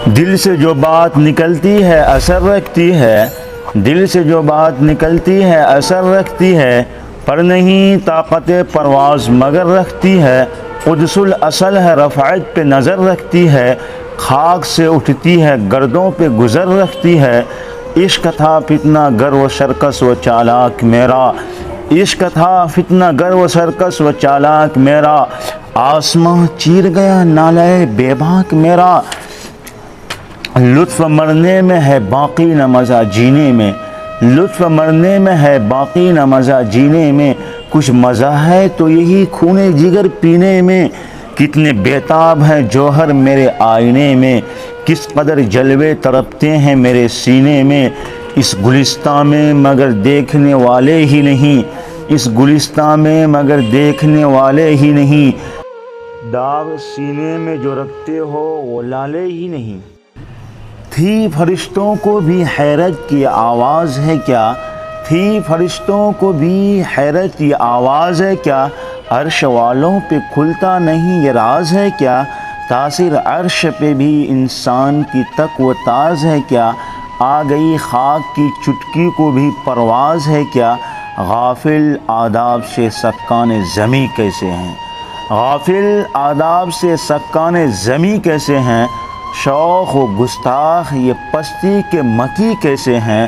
دل سے جو بات نکلتی ہے اثر رکھتی ہے، دل سے جو بات نکلتی ہے اثر رکھتی ہے، پر نہیں طاقت پرواز مگر رکھتی ہے۔ قدس الاصل ہے رفعت پہ نظر رکھتی ہے، خاک سے اٹھتی ہے گردوں پہ گزر رکھتی ہے۔ عشق تھا فتنہ گر و سرکس و چالاک میرا، عشق تھا فتنہ گر و سرکس و چالاک میرا، آسماں چیر گیا نالے بے باک میرا۔ لطف مرنے میں ہے باقی نہ مزہ جینے میں، لطف مرنے میں ہے باقی نہ مزہ جینے میں، کچھ مزہ ہے تو یہی خون جگر پینے میں۔ کتنے بیتاب ہیں جوہر میرے آئینے میں، کس قدر جلوے تڑپتے ہیں میرے سینے میں، اس گلستان میں مگر دیکھنے والے ہی نہیں، اس گلستان میں مگر دیکھنے والے ہی نہیں، داغ سینے میں جو رکھتے ہو وہ لالے ہی نہیں۔ تھی فرشتوں کو بھی حیرت کی آواز ہے کیا، تھی فرشتوں کو بھی حیرت کی آواز ہے کیا، عرش والوں پہ کھلتا نہیں یہ راز ہے کیا، تاثیر عرش پہ بھی انسان کی تک و تاز ہے کیا، آ گئی خاک کی چٹکی کو بھی پرواز ہے کیا، غافل آداب سے سکان زمیں کیسے ہیں، غافل آداب سے سکان زمیں کیسے ہیں، شوخ و گستاخ یہ پستی کے مکی کیسے ہیں،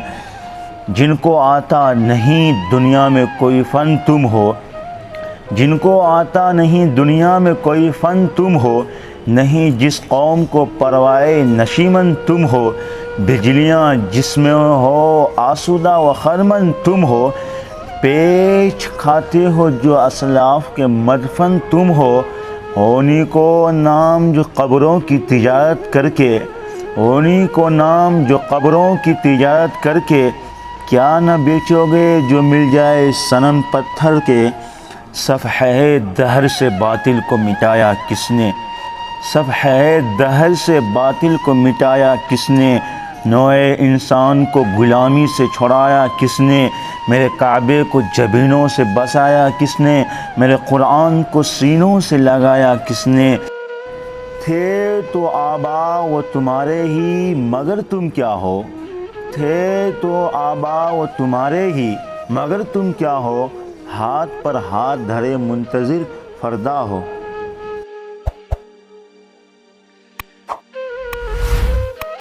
جن کو آتا نہیں دنیا میں کوئی فن تم ہو، جن کو آتا نہیں دنیا میں کوئی فن تم ہو، نہیں جس قوم کو پروائے نشیمن تم ہو، بجلیاں جس میں ہو آسودہ و خرمن تم ہو، پیچ کھاتے ہو جو اسلاف کے مدفن تم ہو، انہی کو نام جو قبروں کی تجارت کر کے، انہی کو نام جو قبروں کی تجارت کر کے، کیا نہ بیچو گے جو مل جائے صنم پتھر کے۔ صفحہ دہر سے باطل کو مٹایا کس نے، صفحہ دہر سے باطل کو مٹایا کس نے، نوع انسان کو غلامی سے چھڑایا کس نے، میرے کعبے کو جبینوں سے بسایا کس نے، میرے قرآن کو سینوں سے لگایا کس نے۔ تھے تو آبا وہ تمہارے ہی مگر تم کیا ہو، تھے تو آبا وہ تمہارے ہی مگر تم کیا ہو، ہاتھ پر ہاتھ دھرے منتظر فردا ہو۔